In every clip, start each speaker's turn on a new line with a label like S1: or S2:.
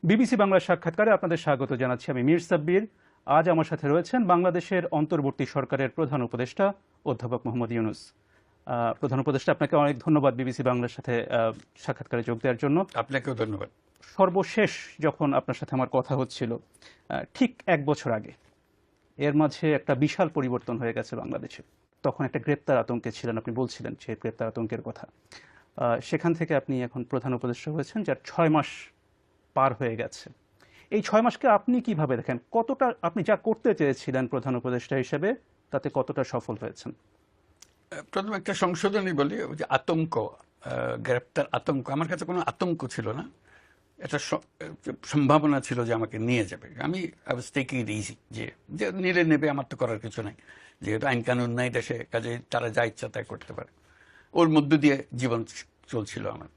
S1: BBC বাংলার সাক্ষাৎকারে আপনাদের স্বাগত জানাচ্ছি। আমি মীর সাব্বির। আজ আমার সাথে রয়েছেন বাংলাদেশের অন্তর্বর্তী সরকারের প্রধান উপদেষ্টা অধ্যাপক মোহাম্মদ ইউনূস। প্রধান উপদেষ্টা, আপনাকে অনেক ধন্যবাদ বিবিসি বাংলার সাথে সাক্ষাৎকারে যোগ দেওয়ার জন্য।
S2: আপনাকেও ধন্যবাদ।
S1: সর্বশেষ যখন আপনার সাথে আমার কথা হচ্ছিল ঠিক 1 বছর আগে, এর মাঝে একটা বিশাল পরিবর্তন হয়ে গেছে বাংলাদেশে। তখন একটা গ্রেপ্তার আতঙ্কে ছিলেন, আপনি বলছিলেন সেই গ্রেপ্তার আতঙ্কের কথা। সেখান থেকে আপনি এখন প্রধান উপদেষ্টা হয়েছেন, যার 6 মাস পার হয়ে গেছে। এই 6 মাসকে আপনি কিভাবে দেখেন? কতটা আপনি যা করতে চেয়েছিলেন প্রধান উপদেষ্টা হিসেবে, তাতে কতটা সফল হয়েছেন?
S2: প্রথমে একটা সংশোধনী বলি, ওই যে আতঙ্ক, গ্রেপ্তার আতঙ্ক, আমার কাছে কোনো আতঙ্ক ছিল না। একটা সম্ভাবনা ছিল যে আমাকে নিয়ে যাবে। আমি টেকিং ইট ইজি, যে নিলে নেবে, আমার তো করার কিছু নাই, যেহেতু আইন কানুন নাই দেশে, কাজে তারা যা ইচ্ছা তাই করতে পারে। ওর মধ্য দিয়ে জীবন চলছিল আমার।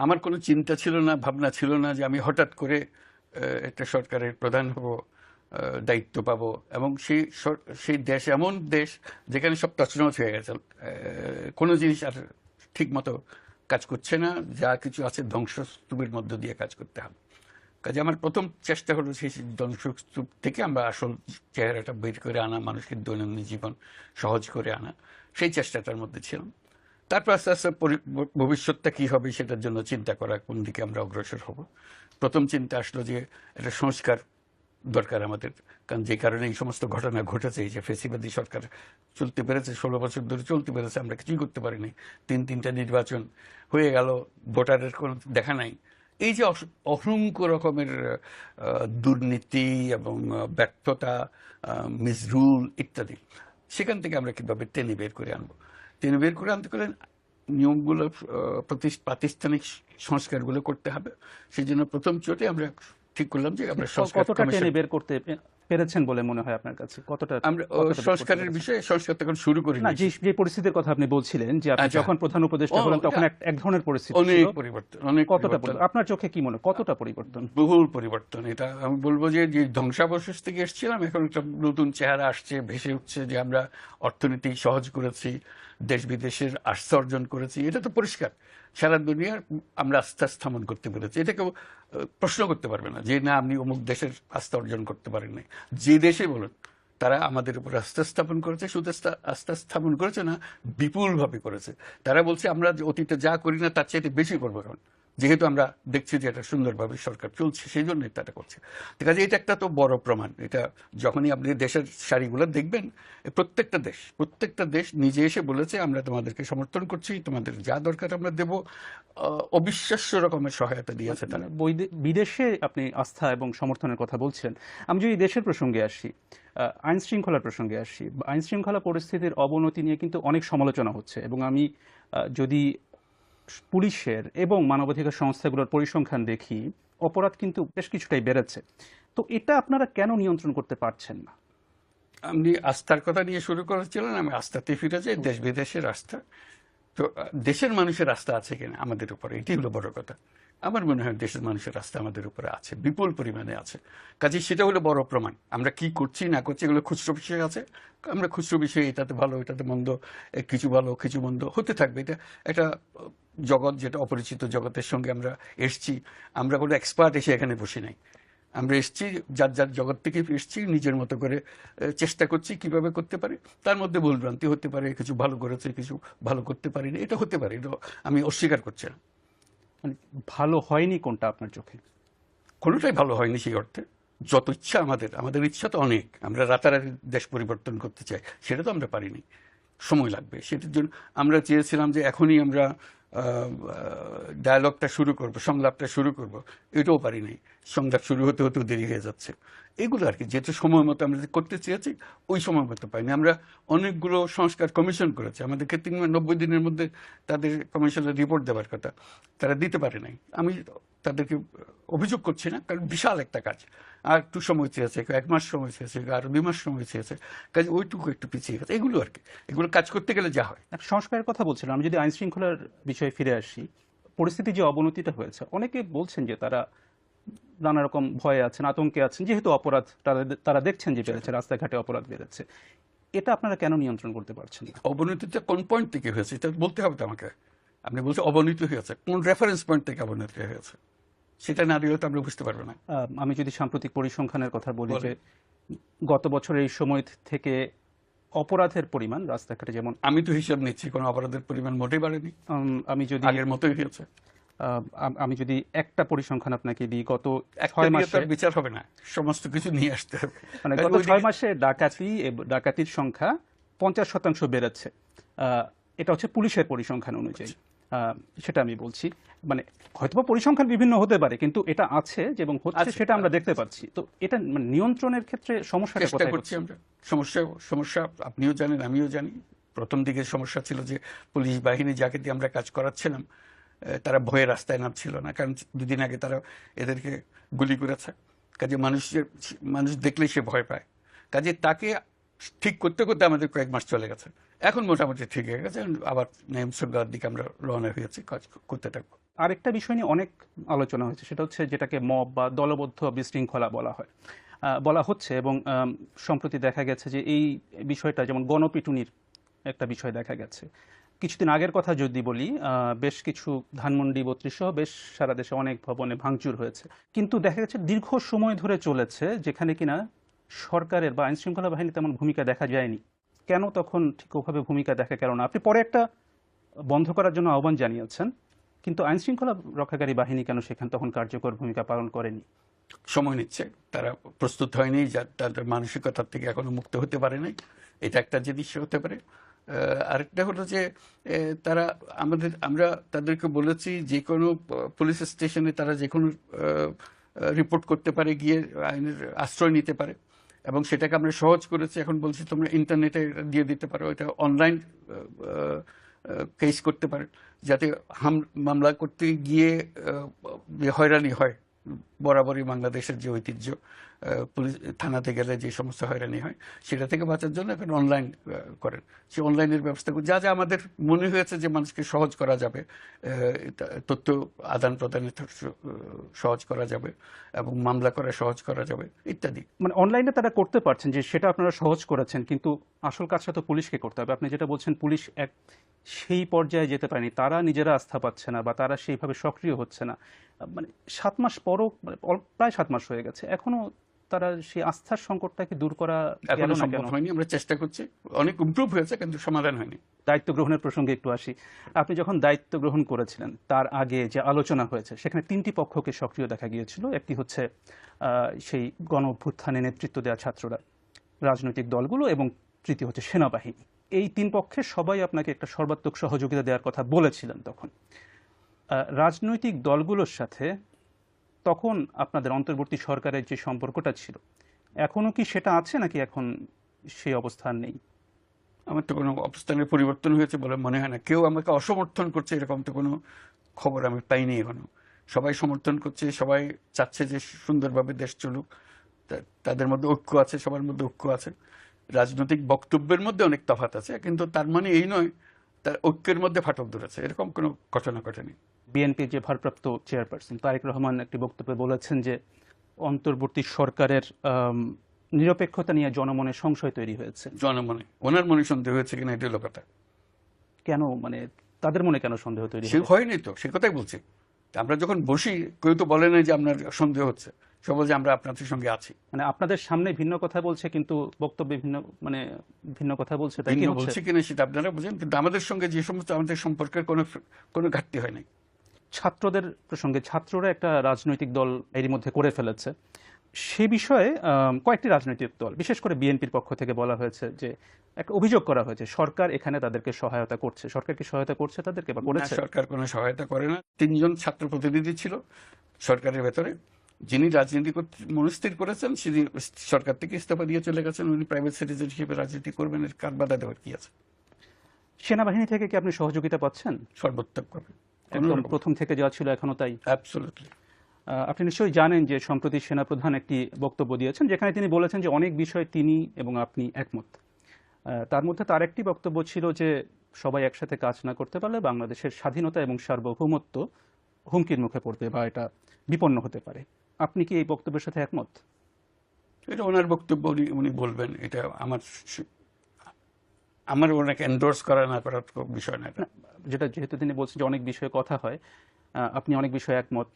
S2: আমার কোনো চিন্তা ছিল না, ভাবনা ছিল না যে আমি হঠাৎ করে একটা সরকারের প্রধান হব, দায়িত্ব পাবো, এবং সেই দেশ এমন দেশ যেখানে সব তছনছ হয়ে গেছে, কোনো জিনিস আর ঠিক মতো কাজ করছে না, যা কিছু আছে ধ্বংসস্তূপের মধ্য দিয়ে কাজ করতে হবে। কাজে আমার প্রথম চেষ্টা হলো সেই ধ্বংসস্তূপ থেকে আমরা আসল চেহারাটা বের করে আনা, মানুষের দৈনন্দিন জীবন সহজ করে আনা, সেই চেষ্টাটার মধ্যে ছিলাম। তারপর আস্তে আস্তে ভবিষ্যৎটা কী হবে সেটার জন্য চিন্তা করা, কোন দিকে আমরা অগ্রসর হব। প্রথম চিন্তা আসলো যে একটা সংস্কার দরকার আমাদের, কারণ যে কারণে এই সমস্ত ঘটনা ঘটেছে, এই যে ফেসিবাদী সরকার চলতে পেরেছে, 16 বছর ধরে চলতে পেরেছে, আমরা কিছুই করতে পারিনি। তিনটা নির্বাচন হয়ে গেল, ভোটারের কোনো দেখা নাই। এই যে অসংখ্য রকমের দুর্নীতি এবং ব্যর্থতা, মিসরুল ইত্যাদি, সেখান থেকে আমরা কীভাবে টেনে বের করে আনবো। টেনে বের করে আনতে গেলে নিয়মগুলো, প্রাতিষ্ঠানিক সংস্কারগুলো করতে হবে। সেই জন্য প্রথম চোটে আমরা ঠিক করলাম যে আমরা
S1: কতটা টেনে বের করতে পেরেছেন বলে মনে হয় আপনার কাছে? কতটা
S2: আমরা সংস্কারের বিষয়ে সংস্কার তখন শুরু করি না।
S1: যে পরিস্থিতির কথা আপনি বলছিলেন যে আপনি যখন প্রধান উপদেষ্টা হলেন, তখন এক ধরনের পরিস্থিতি ছিল,
S2: অনেক পরিবর্তন, অনেক
S1: কতটা আপনার চোখে কি মনে, কতটা পরিবর্তন?
S2: বহুল পরিবর্তন। এটা আমি বলবো যে ধ্বংসাবশেষ থেকে এসেছিলাম, এখন একটা নতুন চেহারা আসছে, ভেসে উঠছে, যে আমরা অর্থনীতি সহজ করেছি, দেশ বিদেশের আস্থা অর্জন করেছি। এটা তো পরিষ্কার, সারা দুনিয়ার আমরা আস্থা স্থাপন করতে পেরেছি। এটা কেউ প্রশ্ন করতে পারবে না যে না, আপনি অমুক দেশের আস্থা অর্জন করতে পারেন নাই। যে দেশে বলুন, তারা আমাদের উপর আস্থা স্থাপন করেছে, শুধু আস্থা স্থাপন করেছে না, বিপুলভাবে করেছে। তারা বলছে আমরা অতীতে যা করি না তার চাইতে বেশি করবো, কারণ যেহেতু আমরা দেখছি যে এটা সুন্দরভাবে সরকার চলছে, সেই জন্যই তারা করছে। ঠিক আছে, এটা একটা তো বড় প্রমাণ। এটা যখনই আপনি দেশের সারিগুলো দেখবেন, প্রত্যেকটা দেশ নিজে এসে বলেছে আমরা তোমাদেরকে সমর্থন করছি, তোমাদের যা দরকার আমরা দেব। অবিশ্বাস্য রকমের সহায়তা দিয়েছে তারা।
S1: বিদেশে আপনি আস্থা এবং সমর্থনের কথা বলছেন। আমি যদি দেশের প্রসঙ্গে আসি, আইন শৃঙ্খলার প্রসঙ্গে আসি, আইন শৃঙ্খলা পরিস্থিতির অবনতি নিয়ে কিন্তু অনেক সমালোচনা হচ্ছে, এবং আমি যদি পুলিশের এবং মানবাধিকার সংস্থাগুলোর পরিসংখ্যান দেখি, অপরাধ কিন্তু বেশ কিছুটাই বেড়েছে। তো এটা আপনারা কেন নিয়ন্ত্রণ করতে পারছেন না?
S2: আপনি আস্থার কথা নিয়ে শুরু করেছিলেন, আমি আস্থাতে ফিরে যাই, দেশ বিদেশের আস্থা। তো দেশের মানুষের আস্থা আছে কিনা আমাদের উপরে, এটি হলো বড় কথা। আমার মনে হয় দেশের মানুষের আস্থা আমাদের উপরে আছে, বিপুল পরিমাণে আছে। কাজে সেটা হলো বড় প্রমাণ। আমরা কি করছি না করছি এগুলো খুচরো বিষয় আছে, আমরা খুচরো বিষয়ে এটাতে ভালো এটাতে মন্দ, কিছু ভালো কিছু মন্দ হতে থাকবে। এটা একটা জগৎ, যেটা অপরিচিত জগতের সঙ্গে আমরা এসছি। আমরা কোনো এক্সপার্ট এসে এখানে বসে নাই, আমরা এসছি যার যার জগৎ থেকে এসছি, নিজের মতো করে চেষ্টা করছি কিভাবে করতে পারি। তার মধ্যে ভুলভ্রান্তি হতে পারে, কিছু ভালো করেছে, কিছু ভালো করতে পারিনি, এটা হতে পারে, এটা আমি অস্বীকার করছি না।
S1: মানে ভালো হয়নি কোনটা আপনার চোখে?
S2: কোনোটাই ভালো হয়নি সেই অর্থে। যত ইচ্ছা আমাদের ইচ্ছা তো অনেক, আমরা রাতারাতি দেশ পরিবর্তন করতে চাই, সেটা তো আমরা পারিনি, সময় লাগবে। সেটার জন্য আমরা চেয়েছিলাম যে এখনই আমরা ডায়ালগটা শুরু করব, সংলাপটা শুরু করব, এটাও পারিনি। সংলাপ শুরু হতে হতেও দেরি হয়ে যাচ্ছে। এগুলো আর কি, যেহেতু সময় মতো আমরা করতে চেয়েছি, ওই সময় মতো পাইনি। আমরা অনেকগুলো সংস্কার কমিশন করেছি, আমাদেরকে 90 দিনের মধ্যে তাদের কমিশনের রিপোর্ট দেওয়ার কথা, তারা দিতে পারে নাই। আমি তাদেরকে অভিযোগ করছি না, কারণ বিশাল একটা কাজ। আর একটু সময় চেয়েছে, 1 মাস সময় চেয়েছে, আরো 2 মাস সময় চেয়েছে, কাজে ওইটুকু একটু পিছিয়ে গেছে। এগুলো আর কি, এগুলো কাজ করতে গেলে যা হয়।
S1: সংস্কারের কথা বলছিলাম। আমি যদি আইন শৃঙ্খলার বিষয়ে ফিরে আসি, পরিস্থিতি যে অবনতিটা হয়েছে, অনেকে বলছেন যে তারা নানা রকম ভয়ে আছেন, আতঙ্কে আছেন, যেহেতু অপরাধ তারা দেখছেন যে বেড়েছে, রাস্তাঘাটে অপরাধ বেড়েছে। এটা আপনারা কেন নিয়ন্ত্রণ করতে পারছেন না?
S2: অবনতিটা কোন পয়েন্ট থেকে হয়েছে এটা বলতে হবে তো আমাকে। আপনি বলছেন অবনতি হয়েছে, কোন রেফারেন্স পয়েন্ট থেকে অবনতি হয়েছে? সেটা না দিলে তো আমরা বুঝতে পারবো না।
S1: আমি যদি সাম্প্রতিক পরিসংখ্যানের কথা বলি,
S2: বলেন।
S1: যে গত বছর এই সময় থেকে অপরাধের পরিমাণ রাস্তাঘাটে যেমন,
S2: আমি তো হিসাব নিচ্ছি, কোনো অপরাধের পরিমাণ মোটেই বাড়েনি,
S1: আমি যদি
S2: আগের মতোই হয়েছে।
S1: আমি যদি একটা পরিসংখ্যান আপনাকে দিই, গত
S2: একটা
S1: 6
S2: দিয়ে তো
S1: মাসে,
S2: আর বিচার হবে না, সমস্ত কিছু নিয়ে আসতে হবে।
S1: মানে
S2: তাহলে
S1: গত
S2: ওইদিকে
S1: 6 মাসে ডাকাতির সংখ্যা 50% বেড়েছে। এটা হচ্ছে পুলিশের পরিসংখ্যান অনুযায়ী। সেটা আমি বলছি, মানে হয়তোবা পরিসংখ্যান বিভিন্ন হতে পারে, কিন্তু এটা আছে এবং হচ্ছে,
S2: আছে,
S1: সেটা আমরা দেখতে পাচ্ছি। তো এটা মানে নিয়ন্ত্রণের ক্ষেত্রে সমস্যাটা
S2: চেষ্টা
S1: কোথায়
S2: করছি
S1: হচ্ছে?
S2: আমরা। সমস্যা আপনিও জানেন, আমিও জানি। প্রথম দিকে সমস্যা ছিল যে পুলিশ বাহিনী যাকে দিয়ে আমরা কাজ করাচ্ছিলাম, তারা ভয়ে রাস্তায় নামছিল না, কারণ দুদিন আগে তারা এদেরকে গুলি করেছে। কাজে মানুষ দেখলেই সে ভয় পায়। কাজে তাকে ঠিক করতে করতে আমাদের কয়েক মাস চলে গেছে। এখন মোটামুটি ঠিক হয়ে গেছে, আবার নিয়ম শৃঙ্খলার দিকে আমরা রওনা হয়েছি, কাজ করতে থাকবো।
S1: আরেকটা বিষয় নিয়ে অনেক আলোচনা হয়েছে, সেটা হচ্ছে যেটাকে মব বা দলবদ্ধ বিশৃঙ্খলা বলা হয়, বলা হচ্ছে। এবং সম্প্রতি দেখা গেছে যে এই বিষয়টা, যেমন গণপিটুনির একটা বিষয় দেখা গেছে। কিছুদিন আগের কথা যদি বলি, বেশ কিছু ধানমন্ডি 32 সহ বেশ সারা দেশে অনেক ভবনে ভাঙচুর হয়েছে, কিন্তু দেখা গেছে দীর্ঘ সময় ধরে চলেছে, যেখানে কিনা সরকারের বা আইন শৃঙ্খলা বাহিনী তেমন ভূমিকা দেখা যায়নি। কেন তখন ঠিক ওভাবে ভূমিকা দেখা গেল না? আপনি পরে একটা বন্ধ করার জন্য আহ্বান জানিয়েছেন, কিন্তু আইন শৃঙ্খলা রক্ষাকারী বাহিনী কেন সেখানে তখন কার্যকর ভূমিকা পালন করেনি?
S2: সময় নিচ্ছে, তারা প্রস্তুত হয়নি, তাদের মানসিকতার থেকে এখনো মুক্ত হতে পারে নাই, এটা একটা জিনিস হতে পারে। আরেকটা হলো যে তারা আমরা তাদেরকে বলেছি যে কোনো পুলিশ স্টেশনে তারা যে কোনো রিপোর্ট করতে পারে, গিয়ে আইনের আশ্রয় নিতে পারে, এবং সেটাকে আমরা সহজ করেছি। এখন বলছি তোমরা ইন্টারনেটে দিয়ে দিতে পারো, এটা অনলাইন কেস করতে পারে, যাতে মামলা করতে গিয়ে হয়রানি হয়। বরাবরই বাংলাদেশের যে ঐতিহ্য, পুলিশ থানাতে গেলে যে সমস্ত হয়রানি হয়, সেটা থেকে বাঁচার জন্য এখন অনলাইন করেন। সে অনলাইনের ব্যবস্থা যা যা আমাদের মনে হয়েছে যে মানুষকে সহজ করা যাবে, তথ্য আদান প্রদানের সহজ করা যাবে, এবং মামলা করা সহজ করা যাবে ইত্যাদি।
S1: মানে অনলাইনে তারা করতে পারছেন, যে সেটা আপনারা সহজ করেছেন, কিন্তু আসল কাজটা তো পুলিশকে করতে হবে। আপনি যেটা বলছেন, পুলিশ সেই পর্যায়ে যেতে পারেনি, তারা নিজেরা আস্থা পাচ্ছে না, বা তারা সেইভাবে সক্রিয় হচ্ছে না। মানে 7 মাস পরও, মানে প্রায় 7 মাস হয়ে গেছে, এখনো তারা সেই আস্থার সংকটটাকে দূর করা গেল
S2: এখনো
S1: না
S2: সম্ভব
S1: কেন?
S2: হয়নি, আমরা চেষ্টা করছি, অনেক ইমপ্রুভ হয়েছে, কিন্তু সমাধান হয়নি।
S1: দায়িত্ব গ্রহণের প্রসঙ্গে একটু আসি। আপনি যখন দায়িত্ব গ্রহণ করেছিলেন, তার আগে যে আলোচনা হয়েছে, সেখানে 3টি পক্ষকে সক্রিয় দেখা গিয়েছিল। একটি হচ্ছে সেই গণ অভ্যুত্থানে নেতৃত্ব দেওয়া ছাত্ররা, রাজনৈতিক দলগুলো, এবং তৃতীয় হচ্ছে সেনাবাহিনী। এই 3 পক্ষের সবাই আপনাকে একটা সর্বাত্মক সহযোগিতা দেওয়ার কথা বলেছিলেন তখন। রাজনৈতিক দলগুলোর সাথে তখন আপনাদের অন্তর্বর্তী সরকারের যে সম্পর্কটা ছিল, এখনো কি সেটা আছে, নাকি এখন সেই অবস্থান নেই?
S2: আমার তো কোনো অবস্থানের পরিবর্তন হয়েছে বলে মনে হয় না। কেউ আমাকে অসমর্থন করছে এরকম তো কোনো খবর আমি পাইনি এখনো। সবাই সমর্থন করছে, সবাই চাচ্ছে যে সুন্দরভাবে দেশ চলুক, তাদের মধ্যে ঐক্য আছে, সবার মধ্যে ঐক্য আছে। রাজনৈতিক বক্তব্যের মধ্যে অনেক তফাৎ আছে, কিন্তু তার মানে এই নয় তার ঐক্যের মধ্যে ফাটল ধরেছে, এরকম কোনো ঘটনা ঘটেনি।
S1: বিএনপির যে ভারপ্রাপ্ত চেয়ারপারসন তারেক রহমান একটি বক্তব্যে বলেছেন যে অন্তর্বর্তী সরকারের নিরপেক্ষতা নিয়ে জনমনে সংশয় তৈরি হয়েছে।
S2: জনমনে ওনার মনে সন্দেহ হয়েছে কিনা এটা হলো কথা।
S1: কেন, মানে তাদের মনে কেন সন্দেহ তৈরি
S2: সে
S1: হয়েছে?
S2: হয়নি তো, সে কথাই বলছি। আমরা যখন বসি, কেউ তো বলে নাই যে আপনার সন্দেহ হচ্ছে, সব বলছে আমরা আপনাদের সঙ্গে আছি।
S1: মানে আপনাদের সামনে ভিন্ন কথা বলছে, কিন্তু বক্তব্যে ভিন্ন, মানে ভিন্ন কথা বলছে, তাই কি
S2: ভিন্ন
S1: হচ্ছে?
S2: বলছে কিনা সেটা আপনারা বুঝেন, কিন্তু আমাদের সঙ্গে যে সমস্ত আমাদের সম্পর্কের কোনো ঘাটতি হয় নাই।
S1: ছাত্রদের প্রসঙ্গে, ছাত্ররা একটা রাজনৈতিক দল এরই মধ্যে করে ফেলেছে। সে বিষয়ে কয়েকটি রাজনৈতিক দল, বিশেষ করে বিএনপির পক্ষ থেকে বলা হয়েছে যে, একটা অভিযোগ করা হয়েছে সরকার এখানে তাদেরকে সহায়তা করছে। সরকার কি সহায়তা করছে তাদেরকে, বা
S2: না,
S1: করেছে?
S2: সরকার কোনো সহায়তা করে না। 3জন ছাত্র প্রতিনিধি ছিল সরকারের ভেতরে, যিনি রাজনীতি করতে মনস্থির করেছেন, তিনি সরকার থেকে ইস্তফা দিয়ে চলে গেছেন। উনি প্রাইভেট সিটিজেন হিসেবে রাজনীতি করবেন, এর কার বাধা দেওয়ার কি আছে?
S1: সেনাবাহিনী থেকে কি আপনি সহযোগিতা পাচ্ছেন?
S2: সর্বোত্তমভাবে,
S1: একদম প্রথম থেকে যা ছিল এখনো তাই?
S2: অ্যাবসলিউটলি।
S1: আপনি নিশ্চয়ই জানেন যে সম্প্রতি সেনাপ্রধান একটি বক্তব্য দিয়েছেন, যেখানে তিনি বলেছেন যে অনেক বিষয়ে তিনি এবং আপনি একমত। তার মধ্যে তার একটি বক্তব্য ছিল যে সবাই একসাথে কাজ না করতে পারলে বাংলাদেশের স্বাধীনতা এবং সার্বভৌমত্ব হুমকির মুখে পড়তে, বা এটা বিপন্ন হতে পারে। আপনি কি এই বক্তব্যের সাথে একমত?
S2: এটা ওনার বক্তব্য, উনি বলবেন। এটা আমার ওনাকে এন্ডোর্স করা না করার বিষয় না এটা।
S1: যেহেতু তিনি বলছেন যে অনেক বিষয়ে কথা হয়, আপনি অনেক বিষয়ে একমত,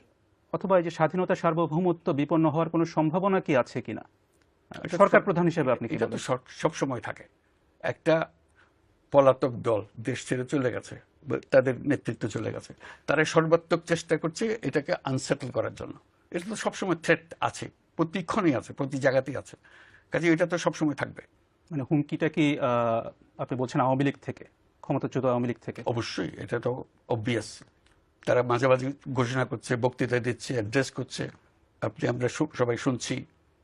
S1: অথবা এই যে স্বাধীনতা সার্বভৌমত্ব বিপন্ন হওয়ার কোনো সম্ভাবনা কি আছে কিনা
S2: এটা
S1: সরকার প্রধান হিসেবে আপনি কি
S2: এটা তো
S1: বলেন?
S2: সব সময় থাকে। একটা পলাতক দল দেশ ছেড়ে চলে গেছে, তাদের নেতৃত্ব চলে গেছে, তারা সর্বাত্মক চেষ্টা করছে এটাকে আনসেটল করার জন্য। এটা তো সবসময় থ্রেট আছে, প্রতিক্ষণই আছে, প্রতি জায়গাতেই আছে, কাজে এটা তো সবসময় থাকবে।
S1: মানে হুমকিটা কি আপনি বলছেন আওয়ামী লীগ থেকে, ক্ষমতাচ্যুত আওয়ামী লীগ থেকে?
S2: অবশ্যই, এটা তো অবভিয়াস। তারা মাঝে মাঝে ঘোষণা করছে, বক্তৃতা দিচ্ছে, অ্যাড্রেস করছে, আমরা সবাই শুনছি,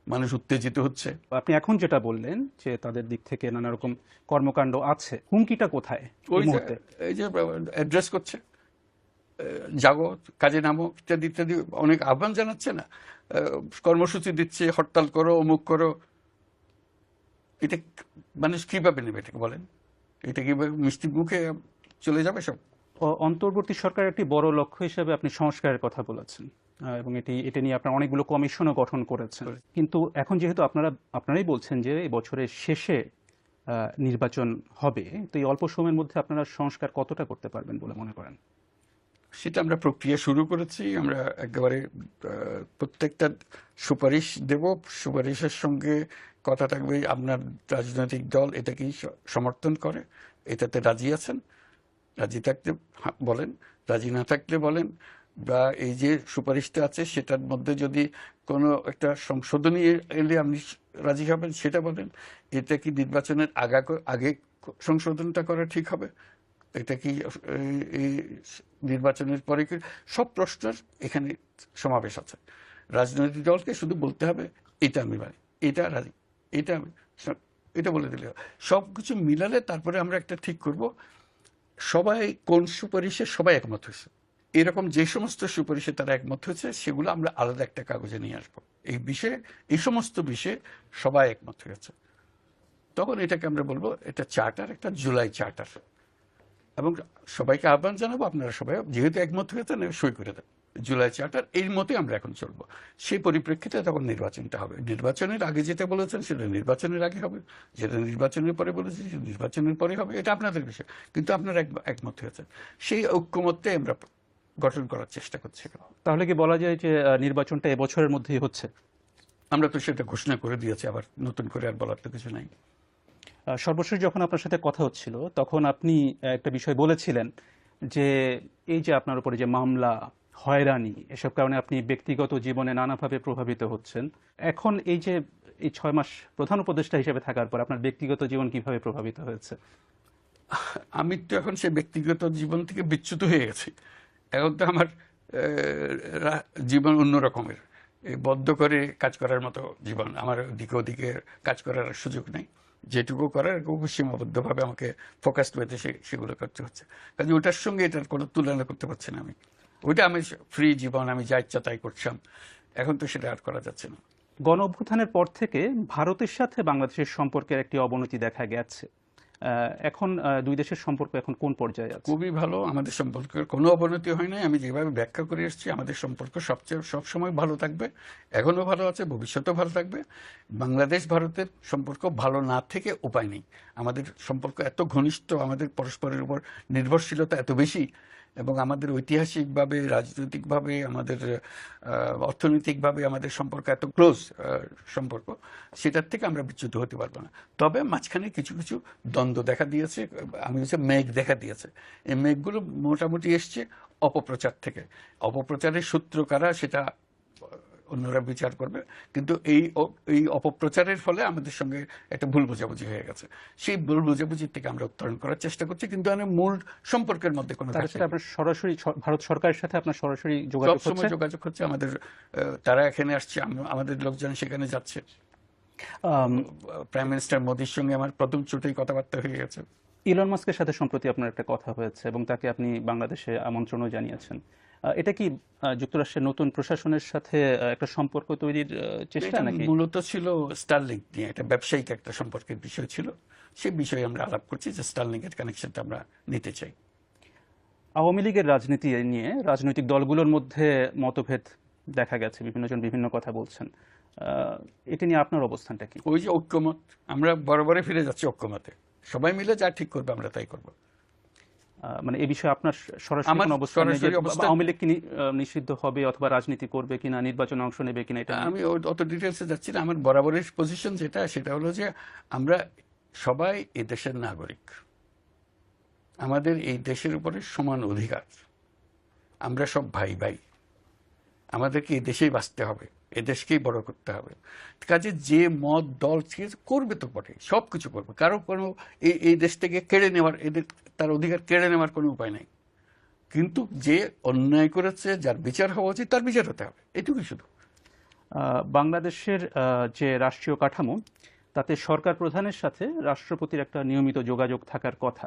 S2: মানুষ উত্তেজিত হচ্ছে।
S1: আপনি এখন যেটা বললেন যে তাদের দিক থেকে নানা রকম কর্মকাণ্ড আছে, হুমকিটা কোথায়
S2: ওই
S1: এই
S2: যে
S1: মুহূর্তে?
S2: এই যে অ্যাড্রেস করছে, জাগো, কাজে নামো, ইত্যাদি ইত্যাদি অনেক আহ্বান জানাচ্ছে না, কর্মসূচি দিচ্ছে, হরতাল করো, অমুক করো। এটা মানুষ কিভাবে নেবে এটাকে বলেন? এটা কিভাবে মিষ্টি মুখে চলে যাবে সব?
S1: অন্তর্বর্তী সরকারের একটি বড় লক্ষ্য হিসেবে আপনি সংস্কারের কথা বলেছেন, এবং এটা নিয়ে আপনারা অনেকগুলো কমিশনও গঠন করেছেন। কিন্তু এখন যেহেতু আপনারাই বলছেন যে এই বছরের শেষে নির্বাচন হবে, তো এই অল্প সময়ের মধ্যে আপনারা সংস্কার কতটা করতে পারবেন বলে মনে করেন?
S2: সেটা আমরা প্রক্রিয়া শুরু করেছি। আমরা একেবারে প্রত্যেকটা সুপারিশ দেব, সুপারিশের সঙ্গে কথা থাকবে আপনার রাজনৈতিক দল এটাকেই সমর্থন করে, এটাতে রাজি আছেন, রাজি থাকলে বলেন, রাজি না থাকলে বলেন, বা এই যে সুপারিশটা আছে সেটার মধ্যে যদি কোনো একটা সংশোধনী এলে আপনি রাজি হবেন সেটা বলেন। এটা কি নির্বাচনের আগে সংশোধনটা করা ঠিক হবে, এটা কি এই নির্বাচনের পরে কি, সব প্রশ্নের এখানে সমাবেশ আছে। রাজনৈতিক দলকে শুধু বলতে হবে এটা আমি মানি, এটা রাজি, এটা আমি, এটা বলে দিলে সব কিছু মিলালে তারপরে আমরা একটা ঠিক করব সবাই কোন সুপারিশে সবাই একমত হয়েছে। এরকম যে সমস্ত সুপারিশে তারা একমত হয়েছে সেগুলো আমরা আলাদা একটা কাগজে নিয়ে আসবো। এই বিষয়ে, এই সমস্ত বিষয়ে সবাই একমত হয়েছে, তখন এটাকে আমরা বলবো এটা চার্টার, একটা জুলাই চার্টার। এবং সবাইকে আহ্বান জানাবো আপনারা সবাই যেহেতু একমত হয়েছেন সই করে দেন জুলাই চার্টার, এর মতোই আমরা এখন চলবো। সেই পরিপ্রেক্ষিতে তখন নির্বাচনটা হবে। নির্বাচনের আগে যেটা বলেছেন সেটা নির্বাচনের আগে হবে, যেটা নির্বাচনের পরে বলেছেন সেটা নির্বাচনের পরে হবে, এটা আপনাদের বিষয়। কিন্তু আপনারা একমত হয়েছেন, সেই ঐক্যমত্যে আমরা গঠন করার চেষ্টা করছি।
S1: তাহলে কি বলা যায় যে নির্বাচনটা এবছরের মধ্যেই হচ্ছে?
S2: আমরা তো সেটা ঘোষণা করে দিয়েছি, আবার নতুন করে আর বলার তো কিছু নাই।
S1: সর্বশেষ যখন আপনার সাথে কথা হচ্ছিল তখন আপনি একটা বিষয় বলেছিলেন যে এই যে আপনার উপরে যে মামলা, হয়রানি, এসব কারণে আপনি ব্যক্তিগত জীবনে নানাভাবে প্রভাবিত হচ্ছেন। এখন এই যে এই 6 মাস প্রধান উপদেষ্টা হিসেবে থাকার পর আপনার ব্যক্তিগত জীবন কিভাবে প্রভাবিত হয়েছে?
S2: আমি তো এখন সেই ব্যক্তিগত জীবন থেকে বিচ্যুত হয়ে গেছি। এখন তো আমার জীবন অন্য রকমের, এই বদ্ধ করে কাজ করার মতো জীবন। আমার দিকে ওদিকে কাজ করার সুযোগ নেই, যেটুকু করার খুব সীমাবদ্ধভাবে আমাকে ফোকাসড হয়েছে সেগুলো করতে হচ্ছে। কাজে ওটার সঙ্গে এটার কোনো তুলনা করতে পারছি না আমি। ওইটা আমি ফ্রি জীবন, আমি যা ইচ্ছা তাই করছিলাম, এখন তো সেটা আর করা যাচ্ছে না।
S1: গণ অভ্যুত্থানের পর থেকে ভারতের সাথে বাংলাদেশের সম্পর্কের একটি অবনতি দেখা গেছে। এখন দুই দেশের সম্পর্ক এখন কোন পর্যায়ে আছে?
S2: খুবই ভালো, আমাদের সম্পর্কের কোনো অবনতি হয় নাই। আমি যেভাবে ব্যাখ্যা করে এসেছি আমাদের সম্পর্ক সবসময় ভালো থাকবে, এখনও ভালো আছে, ভবিষ্যতেও ভালো থাকবে। বাংলাদেশ ভারতের সম্পর্ক ভালো না থেকে উপায় নেই। আমাদের সম্পর্ক এত ঘনিষ্ঠ, আমাদের পরস্পরের উপর নির্ভরশীলতা এত বেশি, এবং আমাদের ঐতিহাসিকভাবে, রাজনৈতিকভাবে, আমাদের অর্থনৈতিকভাবে আমাদের সম্পর্ক এত ক্লোজ সম্পর্ক, সেটার থেকে আমরা বিচ্যুত হতে পারবো না। তবে মাঝখানে কিছু কিছু দ্বন্দ্ব দেখা দিয়েছে, আমি হচ্ছে মেঘ দেখা দিয়েছে। এই মেঘগুলো মোটামুটি এসছে অপপ্রচার থেকে। অপপ্রচারের সূত্র কারা সেটা অন্যরা বিচার করবে, কিন্তু এই অপপ্রচারের ফলে আমাদের সঙ্গে একটা ভুল বোঝাবুঝি হয়ে গেছে। সেই ভুল বোঝাবুঝির থেকে আমরা উত্তরণ করার চেষ্টা করছি, কিন্তু আমি মূল সম্পর্কের মধ্যে কোনো
S1: তার সাথে আপনার সরাসরি ভারত সরকারের সাথে আপনার সরাসরি যোগাযোগ
S2: সবসময়
S1: হচ্ছে?
S2: যোগাযোগ হচ্ছে আমাদের। তারা এখানে আসছে, আমাদের লোকজন সেখানে যাচ্ছে। প্রাইম মিনিস্টার মোদির সঙ্গে আমার প্রথম চোটেই কথাবার্তা হয়ে গেছে।
S1: ইলন মাস্কের সাথে সম্প্রতি আপনার একটা কথা হয়েছে এবং তাকে আপনি বাংলাদেশে আমন্ত্রণও জানিয়েছেন। এটা কি যুক্তরাষ্ট্রের নতুন প্রশাসনের সাথে একটা সম্পর্ক তৈরির চেষ্টা
S2: এটা
S1: নাকি?
S2: মূলত ছিল স্টারলিংক নিয়ে, একটা ব্যবসায়িক একটা সম্পর্কের বিষয় ছিল। সেই বিষয়ে আমরা আলাপ করছি যে স্টারলিংকের কানেকশনটা আমরা নিতে চাই।
S1: আওয়ামী লীগের রাজনীতি নিয়ে রাজনৈতিক দলগুলোর মধ্যে মতভেদ দেখা গেছে, বিভিন্ন জন বিভিন্ন কথা বলছেন। এটা নিয়ে আপনার অবস্থানটা কি?
S2: ওই যে ঐক্যমত, আমরা বরাবরই ফিরে যাচ্ছি ঐক্যমতে, সবাই মিলে যা ঠিক করবে আমরা তাই করব।
S1: মানে এই বিষয়ে আপনার সরাসরি
S2: আমার
S1: কোনো অবস্থান নেই যে
S2: সরাসরি অবস্থান
S1: আওয়ামী লীগ কি নিষিদ্ধ হবে অথবা রাজনীতি করবে কিনা, নির্বাচনে অংশ নেবে কিনা, এটা নিয়ে?
S2: আমি অত ডিটেলসে যাচ্ছি না। আমার বরাবরের পজিশন সেটা হলো যে আমরা সবাই এই দেশের নাগরিক, আমাদের এই দেশের উপরে সমান অধিকার, আমরা সব ভাই ভাই, আমাদেরকে এই দেশেই বাঁচতে হবে, এ দেশকেই বড় করতে হবে। কাজে যে মত দল করবে তো বটে, সব কিছু করবে, কারো কোনো এই দেশ থেকে কেড়ে নেওয়ার, এদের তার অধিকার কেড়ে নেওয়ার কোনো উপায় নাই। কিন্তু যে অন্যায় করেছে, যার বিচার হওয়া উচিত, তার বিচার হতে হবে, এটুকুই শুধু।
S1: বাংলাদেশের যে রাষ্ট্রীয় কাঠামো, তাতে সরকার প্রধানের সাথে রাষ্ট্রপতির একটা নিয়মিত যোগাযোগ থাকার কথা।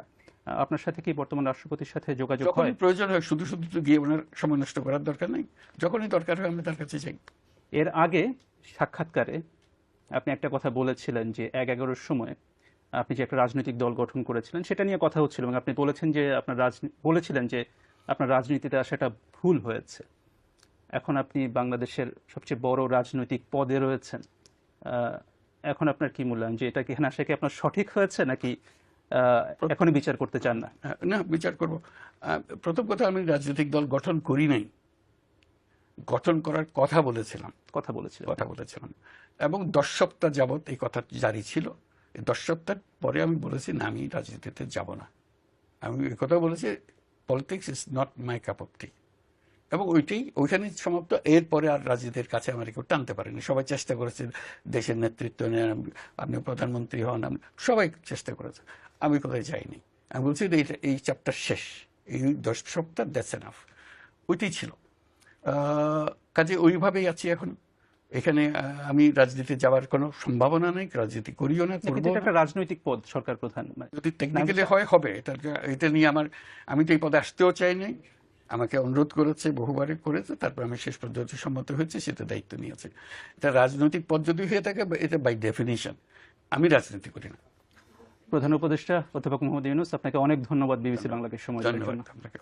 S1: আপনার সাথে কি বর্তমান রাষ্ট্রপতির সাথে যোগাযোগ হয়?
S2: যখনই প্রয়োজন হয়, শুধু শুধু তো গিয়ে ওনার সময় নষ্ট করার দরকার নেই, যখনই দরকার হয় আমি তার কাছে যাই।
S1: এর আগে সাক্ষাৎকারে আপনি একটা কথা বলেছিলেন যে ১/১১-র সময় আপনি যে একটা রাজনৈতিক দল গঠন করেছিলেন সেটা নিয়ে কথা হচ্ছিল, এবং আপনি বলেছিলেন যে আপনার রাজনীতিতে আসাটা ভুল হয়েছে। এখন আপনি বাংলাদেশের সবচেয়ে বড় রাজনৈতিক পদে রয়েছেন। এখন আপনার কি মূল্যায়ন যে এটা কি এখানে আসা কি আপনার সঠিক হয়েছে, নাকি এখনই বিচার করতে চান না?
S2: না, বিচার করব। প্রথম কথা, আমি রাজনৈতিক দল গঠন করি নাই, গঠন করার কথা বলেছিলাম
S1: কথা বলেছিলেন।
S2: এবং 10 সপ্তাহ যাবত এই কথা জারি ছিল। এই 10 সপ্তাহ পরে আমি বলেছি না, আমি রাজনীতিতে যাব না। আমি এই কথা বলেছি, politics is not my cup of tea, এবং ওইখানে সমাপ্ত। এরপরে আর রাজনীতির কাছে আমার কেউ টানতে পারেনি। সবাই চেষ্টা করেছে দেশের নেতৃত্ব নেন, আপনি প্রধানমন্ত্রী হন, সবাই চেষ্টা করেছে, আমি কোথায় যাইনি। আমি বলছি এই চ্যাপ্টার শেষ, এই 10 সপ্তাহ, দ্যাটস এনাফ। ওইটাই ছিল। কাজে ওইভাবেই আছি এখন। এখানে আমি রাজনীতি যাওয়ার কোনো সম্ভাবনা নেই, রাজনীতি করিও না,
S1: কিন্তু
S2: করবো
S1: এটা
S2: না।
S1: একটা রাজনৈতিক পদ, সরকার প্রধান।
S2: যদি টেকনিক্যালি হবে, এটা নিয়ে আমি তো এই পদে আসতেও চাই নাই। আমাকে অনুরোধ করেছে, বহুবারে করেছে, তারপর আমি শেষ পর্যন্ত সম্মত হয়েছে, সেটা দায়িত্ব নিয়েছে। এটা রাজনৈতিক পদ যদি হয়ে থাকে, এটা বাই ডেফিনিশন। আমি রাজনীতি করি না।
S1: প্রধান উপদেষ্টা অধ্যাপক মোহাম্মদ ইউনূস, আপনাকে অনেক ধন্যবাদ বিবিসি বাংলাকে সময় দেওয়ার জন্য।
S2: ধন্যবাদ আপনাকে।